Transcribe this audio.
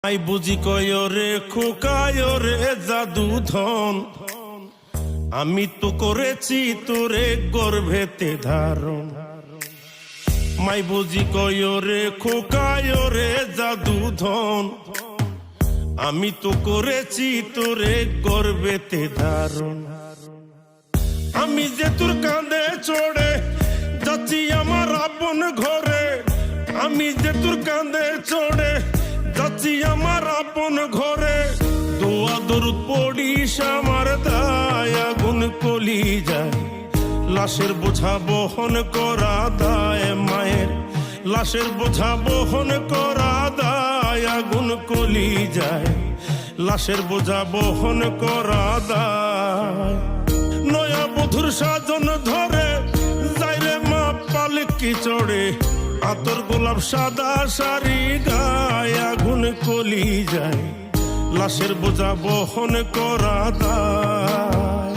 I বুঝি কয় রে খোকায় রে জাদু ধন, আমি তো করেছি তোরে গর্ভেতে ধারণ। মাই বুঝি কয় রে খোকায় রে জাদু ধন, আমি তো করেছি তোরে গর্ভেতে ধারণ। আমি যে তোর কাঁধে চড়ে যাচ্ছি আমার আপন ঘরে, আমি যে তোর কাঁধে চড়ে যাচ্ছি আমার আপন ঘরে। দোয়া দরুদ পড়িস আমার দায়, আগুন কলি যায় লাশের বোঝা বহন করা দায়। মায়ের লাশের বোঝা বহন করা দায়, আগুন কলি যায় লাশের বোঝা বহন করা দায়। নয়া বধুর সাজন ধরে যাইরে মা পালকি চড়ে, আতর গোলাপ সাদা শাড়ি গায়ে, আগুন কলি যায় লাশের বোঝা বহন করা দায়।